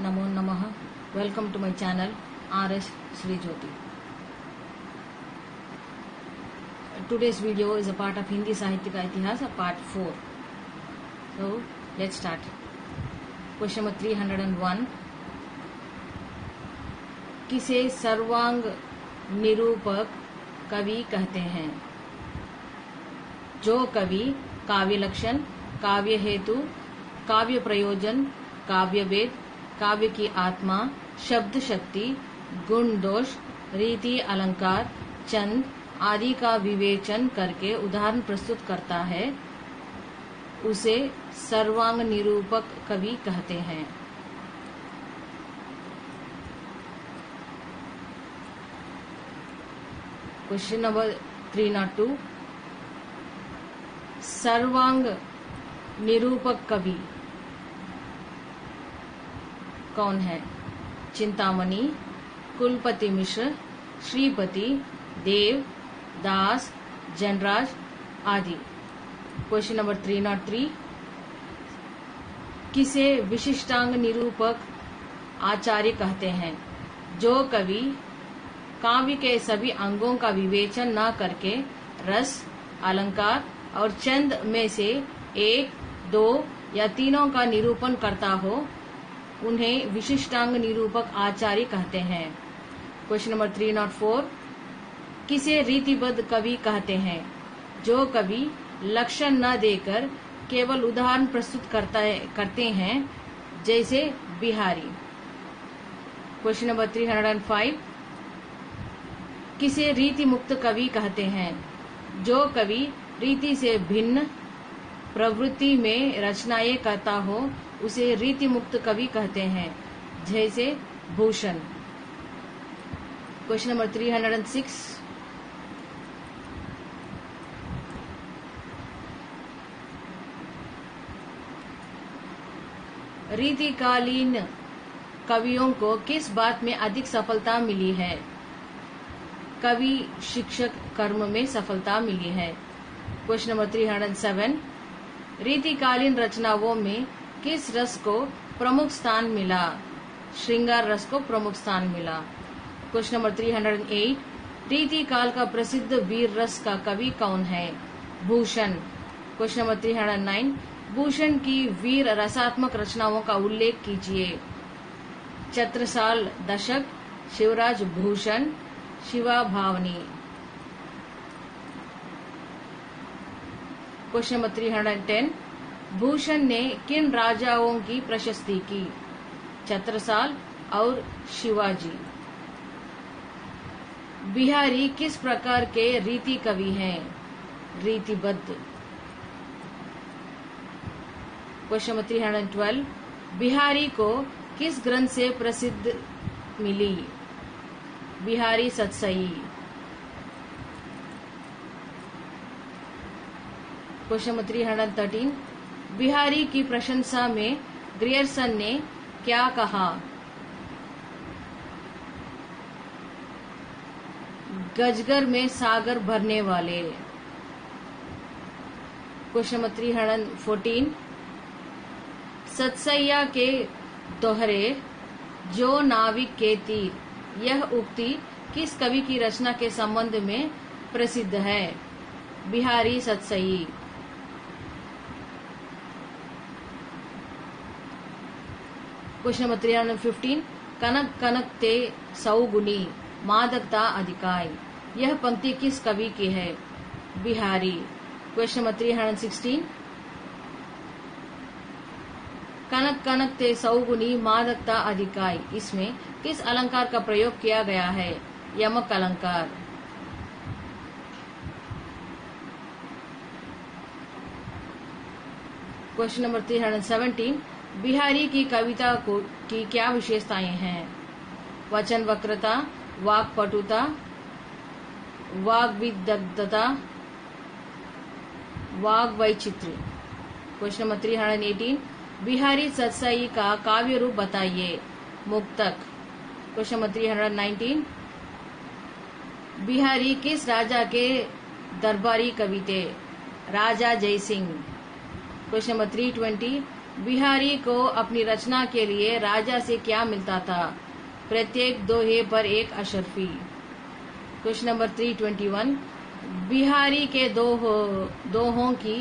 Namo Namaha. Welcome to my channel RS Sri Jyoti. Today's video is a part of Hindi Sahitya ka Itihas, part 4. So let's start. Question number 301. किसे सर्वांग निरूपक कवि कहते हैं? जो कवि काव्य लक्षण, काव्य हेतु, काव्य प्रयोजन, काव्य वेद, काव्य की आत्मा, शब्द शक्ति, गुण दोष, रीति अलंकार, छंद आदि का विवेचन करके उदाहरण प्रस्तुत करता है, उसे सर्वांग निरूपक कवि कहते हैं। Question number 302. सर्वांग निरूपक कवि कौन है? चिंतामणि, कुलपति मिश्र, श्रीपति, देव, दास, जनराज आदि। Question number 303. किसे विशिष्टांग निरूपक आचार्य कहते हैं? जो कवि काव्य के सभी अंगों का विवेचन न करके रस, अलंकार और छंद में से एक, दो या तीनों का निरूपण करता हो, उन्हें विशिष्टांग निरूपक आचार्य कहते हैं। Question number 304. किसे रीतिबद्ध कवि कहते हैं? जो कवि लक्षण न देकर केवल उदाहरण प्रस्तुत करते हैं, जैसे बिहारी। Question number 305. किसे रीति मुक्त कवि कहते हैं? जो कवि रीति से भिन्न प्रवृत्ति में रचनाएं करता हो, उसे रीति मुक्त कवि कहते हैं, जैसे भूषण। Question number 306. रीतिकालीन कवियों को किस बात में अधिक सफलता मिली है? कवि शिक्षक कर्म में सफलता मिली है। Question number 307. रीतिकालीन रचनाओं में किस रस को प्रमुख स्थान मिला? श्रृंगार रस को प्रमुख स्थान मिला। Question number 308. रीतिकाल का प्रसिद्ध वीर रस का कवि कौन है? भूषण। Question number 309. भूषण की वीर रसात्मक रचनाओं का उल्लेख कीजिए। छत्रसाल दशक, शिवराज भूषण, शिवा भावनी। Question number 310. भूषण ने किन राजाओं की प्रशस्ति की? छत्रसाल और शिवाजी। बिहारी किस प्रकार के रीति कवि हैं? रीतिबद्ध। Question number 312. बिहारी को किस ग्रंथ से प्रसिद्ध मिली? बिहारी सतसई। Question number 313. बिहारी की प्रशंसा में ग्रियर्सन ने क्या कहा? गजगर में सागर भरने वाले। Question number 314. सतसैया के दोहरे जो नाविक के तीर, यह उक्ति किस कवि की रचना के संबंध में प्रसिद्ध है? बिहारी सतसई। Question number 315. कनक कनक ते सौगुनी मादकता अधिकाई, यह पंक्ति किस कवि की है? बिहारी। Question number 316. कनक कनक ते सौगुनी मादकता अधिकाई, इसमें किस अलंकार का प्रयोग किया गया है? यमक अलंकार। Question number 317. बिहारी की कविता की क्या विशेषताएं हैं? वचन वक्रता, वाक् पटुता, वाग्विदग्धता, वाग् वैचित्र्य। Question number 318. बिहारी सतसई का काव्य रूप बताइए। मुक्तक। Question number 319. बिहारी किस राजा के दरबारी कवि थे? राजा जयसिंह। Question number 320. बिहारी को अपनी रचना के लिए राजा से क्या मिलता था? प्रत्येक दोहे पर एक अशर्फी। क्वेश्चन नंबर 321, बिहारी के दोहों की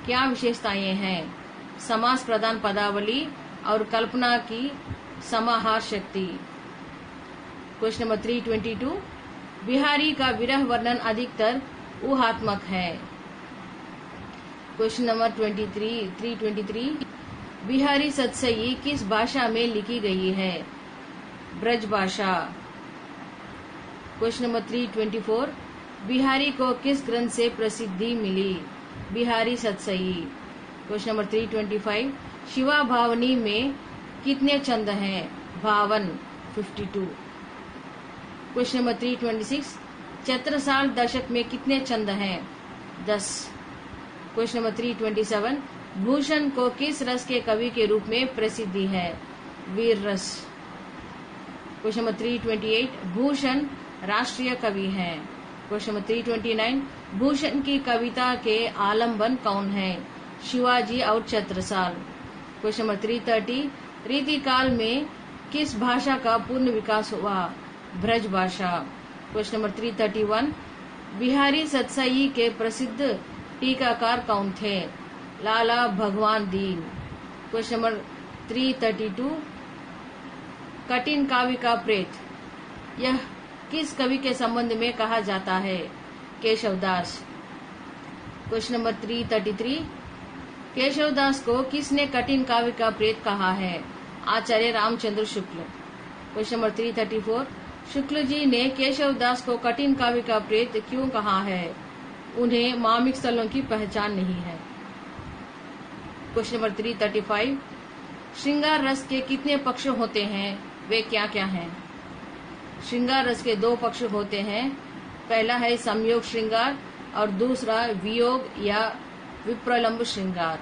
क्या विशेषताएं हैं? समास प्रधान पदावली और कल्पना की समाहार शक्ति। क्वेश्चन नंबर 322, बिहारी का विरह वर्णन अधिकतर ऊहात्मक है। क्वेश्चन नंबर 323, बिहारी सतसई किस भाषा में लिखी गई है? ब्रज भाषा। क्वेश्चन नंबर 324, बिहारी को किस ग्रंथ से प्रसिद्धि मिली? बिहारी सतसई। क्वेश्चन नंबर 325, शिवा भावनी में कितने छंद हैं? 52, 52। क्वेश्चन नंबर 326, छत्रसाल दशक में कितने छंद हैं? 10। क्वेश्चन नंबर 327, भूषण को किस रस के कवि के रूप में प्रसिद्धि है? वीर रस। क्वेश्चन नंबर 328, भूषण राष्ट्रीय कवि हैं। क्वेश्चन नंबर 329, भूषण की कविता के आलंबन कौन है? शिवाजी और छत्रसाल। क्वेश्चन नंबर 330, रीतिकाल में किस भाषा का पूर्ण विकास हुआ? ब्रज भाषा। क्वेश्चन नंबर 331, बिहारी सतसई के प्रसिद्ध टीकाकार कौन थे? लाला भगवान दीन। क्वेश्चन नंबर 332, कठिन काव्य का प्रेत, यह किस कवि के संबंध में कहा जाता है? केशवदास। क्वेश्चन नंबर 333, केशवदास को किसने कठिन काव्य का प्रेत कहा है? आचार्य रामचंद्र शुक्ल। क्वेश्चन नंबर 334, शुक्ल जी ने केशवदास को कठिन काव्य का प्रेत क्यों कहा है? उन्हें मार्मिक स्थलों की पहचान नहीं है। क्वेश्चन नंबर 335, श्रृंगार रस के कितने पक्ष होते हैं? वे क्या क्या हैं? श्रृंगार रस के 2 पक्ष होते हैं। पहला है संयोग श्रृंगार और दूसरा वियोग या विप्रलंब श्रृंगार।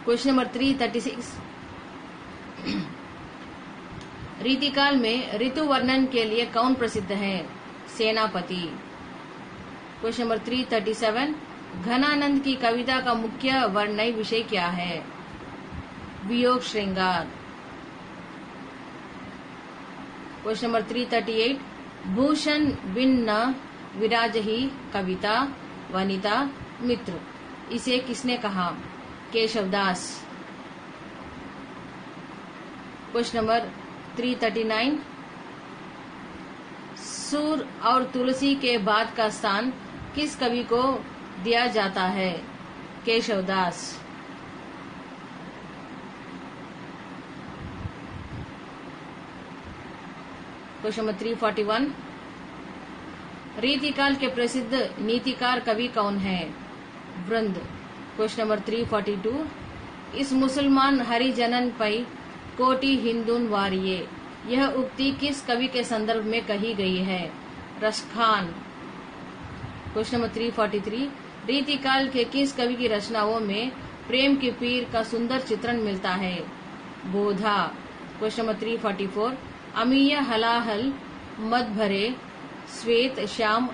क्वेश्चन नंबर 336, रीतिकाल में ऋतु वर्णन के लिए कौन प्रसिद्ध है? सेनापति। क्वेश्चन नंबर 337, घनानंद की कविता का मुख्य वर्णन विषय क्या है? वियोग श्रृंगार। क्वेश्चन नंबर 338, भूषण बिन न विराजहि कविता वनिता मित्र, इसे किसने कहा? केशवदास। क्वेश्चन नंबर 339, सूर और तुलसी के बाद का स्थान किस कवि को दिया जाता है? केशवदास। क्वेश्चन नंबर 341, रीतिकाल के प्रसिद्ध नीतिकार कवि कौन है? वृंद। क्वेश्चन नंबर 342, इस मुसलमान हरिजनन पै कोटि हिंदून वारिये, यह उक्ति किस कवि के संदर्भ में कही गई है? रसखान। क्वेश्चन नंबर 343, रीतिकाल के किस कवि की रचनाओं में प्रेम की पीर का सुंदर चित्रण मिलता है? बोधा। क्वेश्चन नंबर 344, अमीय हलाहल मद भरे श्वेत श्याम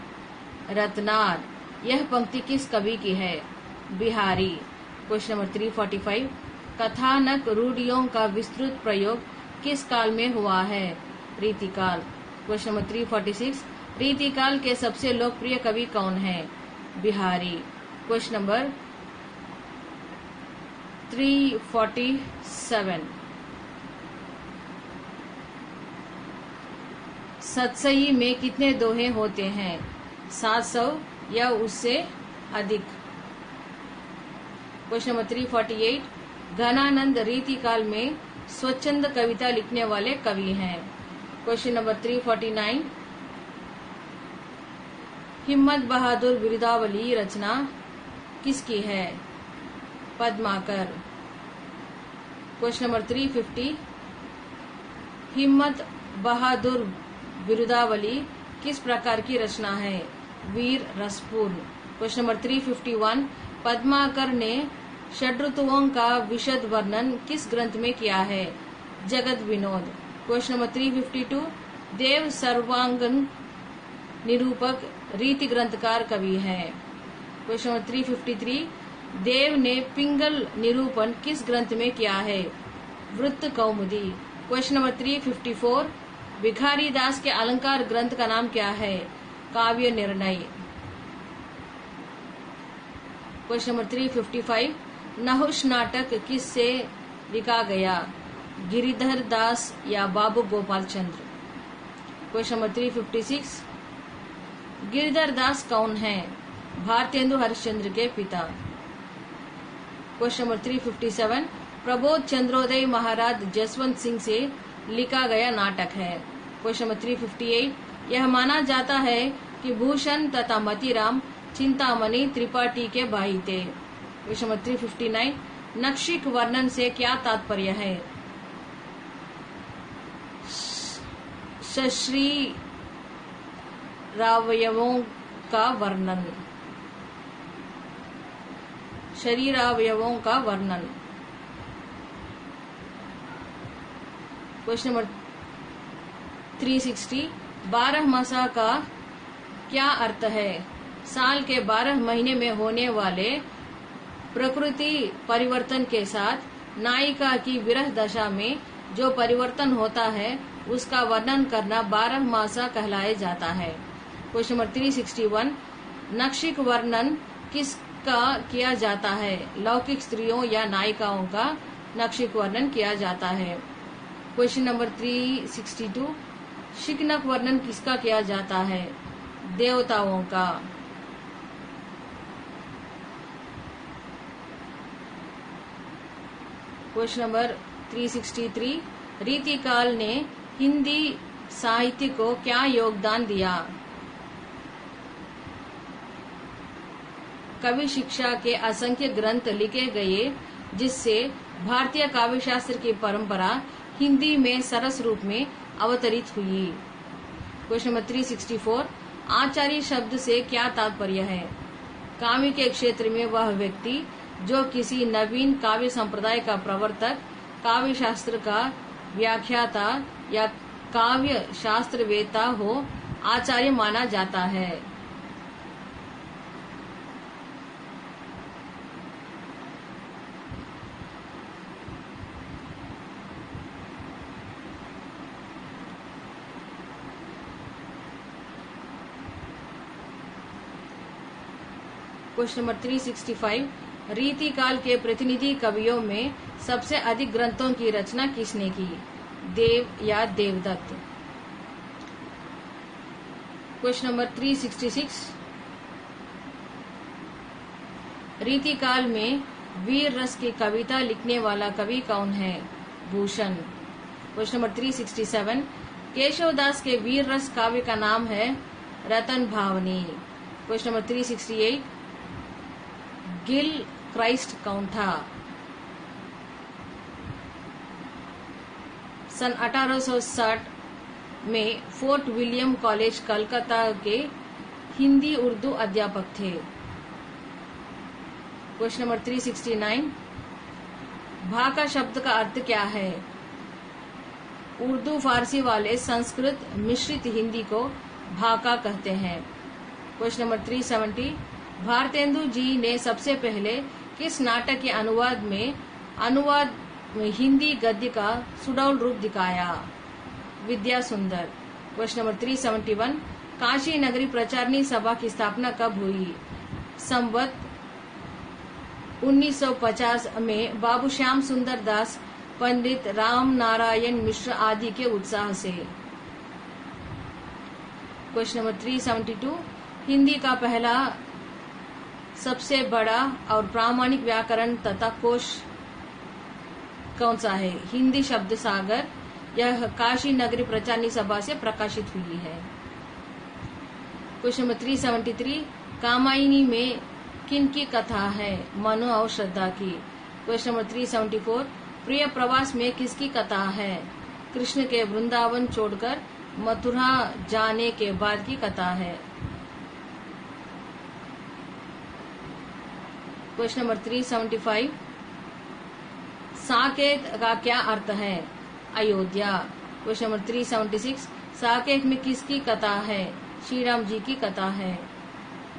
रत्नार, यह पंक्ति किस कवि की है? बिहारी। क्वेश्चन नंबर 345, कथानक रूढ़ियों का विस्तृत प्रयोग किस काल में हुआ है? रीतिकाल। क्वेश्चन नंबर 346, रीतिकाल के सबसे लोकप्रिय कवि कौन है? बिहारी। क्वेश्चन नंबर 347, सतसई में कितने दोहे होते हैं? 700 या उससे अधिक। क्वेश्चन नंबर 348, घनानंद रीतिकाल में स्वच्छंद कविता लिखने वाले कवि हैं। क्वेश्चन नंबर 349, हिम्मत बहादुर बिरुदावली रचना किसकी है? पद्माकर। क्वेश्चन नंबर 350, हिम्मत बहादुर बिरुदावली किस प्रकार की रचना है? वीर रसपूर्ण। क्वेश्चन नंबर 351, पद्माकर ने षड्ऋतुओं का विशद वर्णन किस ग्रंथ में किया है? जगत विनोद। क्वेश्चन नंबर 352, देव सर्वांगन निरूपक रीति ग्रंथकार कवि है। क्वेश्चन नंबर 353, देव ने पिंगल निरूपण किस ग्रंथ में किया है? वृत्त कौमुदी। क्वेश्चन नंबर 354, भिखारी दास के अलंकार ग्रंथ का नाम क्या है? काव्य निर्णय। क्वेश्चन नंबर 355, नहुष नाटक किससे लिखा गया? गिरिधर दास या बाबू गोपाल चंद्र। क्वेश्चन नंबर 356, गिरिधर दास कौन है? भारतेंदु हरिश्चंद्र के पिता। क्वेश्चन नंबर 357, प्रबोध चंद्रोदय महाराज जसवंत सिंह से लिखा गया नाटक है। क्वेश्चन नंबर 358, यह माना जाता है कि भूषण तथा मतीराम चिंतामणि त्रिपाठी के भाई थे। क्वेश्चन नंबर 359, नक्षिक वर्णन से क्या तात्पर्य है? शरीरावयवों का वर्णन। शरीरावयवों का वर्णन। क्वेश्चन नंबर 360, 12 मासा का क्या अर्थ है? साल के 12 महीने में होने वाले प्रकृति परिवर्तन के साथ नायिका की विरह दशा में जो परिवर्तन होता है उसका वर्णन करना 12 मासा कहलाया जाता है। क्वेश्चन नंबर 361, नक्षिक वर्णन किसका किया जाता है? लौकिक स्त्रियों या नायिकाओं का नक्षिक वर्णन किया जाता है। क्वेश्चन नंबर 362, शिकनक वर्णन किसका किया जाता है? देवताओं का। क्वेश्चन नंबर 363, रीतिकाल ने हिंदी साहित्य को क्या योगदान दिया? कवि शिक्षा के असंख्य ग्रंथ लिखे गए जिससे भारतीय काव्य शास्त्र की परंपरा हिंदी में सरस रूप में अवतरित हुई। क्वेश्चन नंबर 364, आचार्य शब्द से क्या तात्पर्य है? काव्य के क्षेत्र में वह व्यक्ति जो किसी नवीन काव्य संप्रदाय का प्रवर्तक, काव्य शास्त्र का व्याख्याता या काव्य शास्त्रवेत्ता हो, आचार्य माना जाता है। क्वेश्चन नंबर 365, रीतिकाल के प्रतिनिधि कवियों में सबसे अधिक ग्रंथों की रचना किसने की? देव या देवदत्त। क्वेश्चन नंबर 366, रीतिकाल में वीर रस की कविता लिखने वाला कवि कौन है? भूषण। क्वेश्चन नंबर 367, केशवदास के वीर रस काव्य का नाम है रतन भावनी। क्वेश्चन नंबर 368, गिल क्राइस्ट कौन था? सन 1860 में फोर्ट विलियम कॉलेज कलकत्ता के हिंदी उर्दू अध्यापक थे। क्वेश्चन नंबर 369, भाका शब्द का अर्थ क्या है? उर्दू फारसी वाले संस्कृत मिश्रित हिंदी को भाका कहते हैं। क्वेश्चन नंबर 370, भारतेंदु जी ने सबसे पहले किस नाटक के अनुवाद में हिंदी गद्य का सुडौल रूप दिखाया? विद्या सुंदर। क्वेश्चन नंबर 371, काशी नगरी प्रचारणी सभा की स्थापना कब हुई? संवत 1950 में बाबू श्याम सुंदर दास, पंडित राम नारायण मिश्र आदि के उत्साह से। क्वेश्चन नंबर 372, हिंदी का पहला सबसे बड़ा और प्रामाणिक व्याकरण तथा कोश कौन सा है? हिंदी शब्द सागर। यह काशी नगरी प्रचारणी सभा से प्रकाशित हुई है। क्वेश्चन नंबर 373, कामायनी में किन की कथा है? मनु और श्रद्धा की। क्वेश्चन नंबर 374, प्रिय प्रवास में किसकी कथा है? कृष्ण के वृंदावन छोड़कर मथुरा जाने के बाद की कथा है। क्वेश्चन नंबर 375, साकेत का क्या अर्थ है? अयोध्या। क्वेश्चन नंबर 376, साकेत में किसकी कथा है? श्री राम जी की कथा है।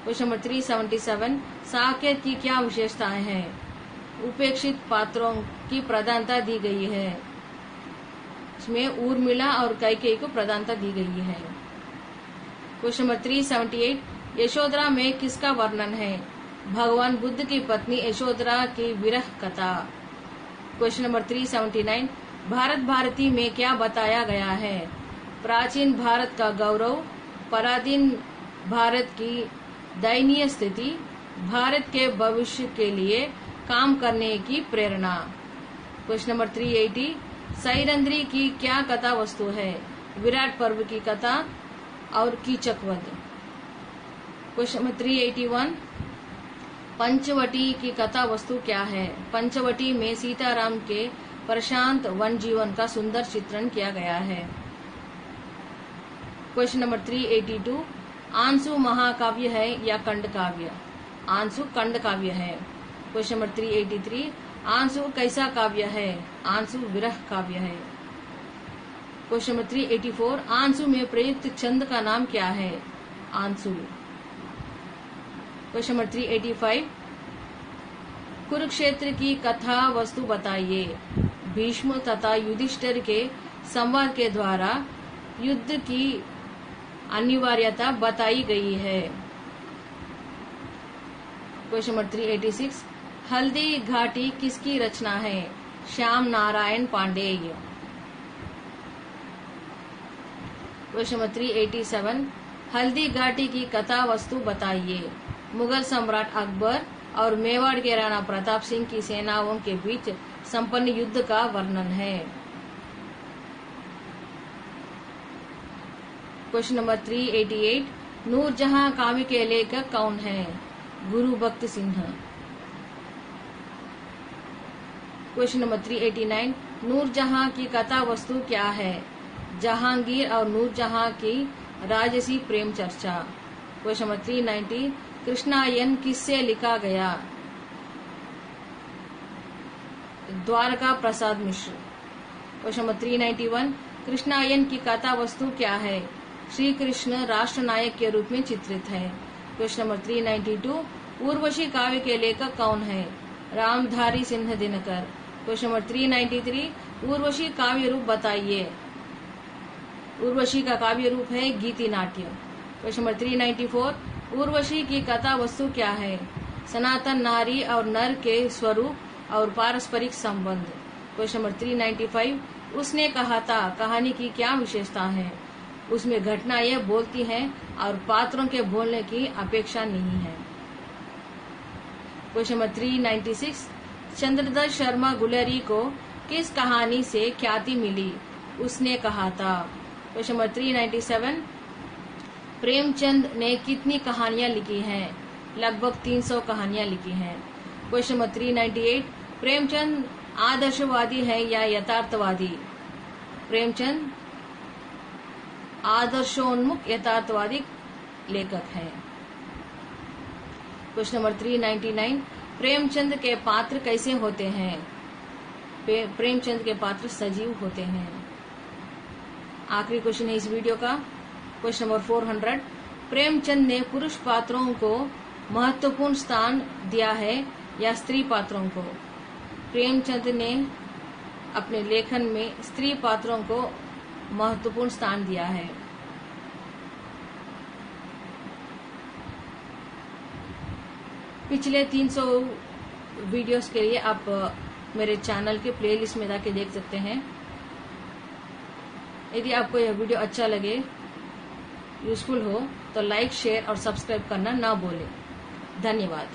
क्वेश्चन नंबर 377 साकेत की क्या विशेषताएं हैं? उपेक्षित पात्रों की प्रधानता दी गई है। इसमें उर्मिला और कैकेयी को प्रधानता दी गई है। क्वेश्चन नंबर 378 यशोधरा में किसका वर्णन है? भगवान बुद्ध की पत्नी यशोधरा की विरह कथा। क्वेश्चन नंबर 379 भारत भारती में क्या बताया गया है? प्राचीन भारत का गौरव, पराधीन भारत की दयनीय स्थिति, भारत के भविष्य के लिए काम करने की प्रेरणा। क्वेश्चन नंबर 380 सैरंध्री की क्या कथा वस्तु है? विराट पर्व की कथा और कीचकवध। क्वेश्चन नंबर 381 पंचवटी की कथा वस्तु क्या है? पंचवटी में सीताराम के प्रशांत वन जीवन का सुंदर चित्रण किया गया है। क्वेश्चन नंबर 382 आंसू महाकाव्य है या खंड काव्य? आंसू खंड काव्य है। क्वेश्चन नंबर 383 आंसू कैसा काव्य है? आंसू विरह काव्य है। क्वेश्चन नंबर 384 आंसू में प्रयुक्त छंद का नाम क्या है? आंसू। क्वेश्चन नंबर 385 कुरुक्षेत्र की कथा वस्तु बताइए। भीष्म तथा युधिष्ठिर के संवाद के द्वारा युद्ध की अनिवार्यता बताई गई है। क्वेश्चन नंबर 386 हल्दी घाटी किसकी रचना है? श्याम नारायण पांडेय। क्वेश्चन नंबर 387 हल्दी घाटी की कथा वस्तु बताइए। मुगल सम्राट अकबर और मेवाड़ के राणा प्रताप सिंह की सेनाओं के बीच संपन्न युद्ध का वर्णन है। क्वेश्चन नंबर 388 नूरजहां काव्य के लेखक कौन है? गुरु भक्त सिंह। क्वेश्चन नंबर 389 नूरजहां की कथा वस्तु क्या है? जहांगीर और नूरजहां की राजसी प्रेम चर्चा। क्वेश्चन नंबर 390 कृष्णायन किससे लिखा गया? द्वारका प्रसाद मिश्र। क्वेश्चन नंबर 391 कृष्णायन की कथा वस्तु क्या है? श्री कृष्ण राष्ट्र नायक के रूप में चित्रित है। क्वेश्चन नंबर 392 उर्वशी काव्य के लेखक कौन है? रामधारी सिंह दिनकर। क्वेश्चन नंबर 393 उर्वशी काव्य रूप बताइए। उर्वशी का काव्य रूप है गीति नाट्य। क्वेश्चन नंबर 394 उर्वशी की कथा वस्तु क्या है? सनातन नारी और नर के स्वरूप और पारस्परिक संबंध। क्वेश्चन नंबर 395 उसने कहा था कहानी की क्या विशेषता है? उसमें घटनाएं बोलती हैं और पात्रों के बोलने की अपेक्षा नहीं है। क्वेश्चन नंबर 396 चंद्रदत्त शर्मा गुलेरी को किस कहानी से ख्याति मिली? उसने कहा था। क्वेश्चन नंबर 397 प्रेमचंद ने कितनी कहानियां लिखी हैं? लगभग 300 कहानियां लिखी हैं। क्वेश्चन नंबर 398 प्रेमचंद आदर्शवादी है या यथार्थवादी? प्रेमचंद आदर्शोन्मुख यथार्थवादी लेखक है। क्वेश्चन नंबर 399 प्रेमचंद के पात्र कैसे होते हैं? प्रेमचंद के पात्र सजीव होते हैं। आखिरी क्वेश्चन है इस वीडियो का क्वेश्चन नंबर 400 प्रेमचंद ने पुरुष पात्रों को महत्वपूर्ण स्थान दिया है या स्त्री पात्रों को? प्रेमचंद ने अपने लेखन में स्त्री पात्रों को महत्वपूर्ण स्थान दिया है। पिछले 300 वीडियोस के लिए आप मेरे चैनल के प्लेलिस्ट में जाके देख सकते हैं। यदि आपको यह वीडियो अच्छा लगे, यूजफुल हो, तो लाइक, शेयर और सब्सक्राइब करना ना भूलें। धन्यवाद।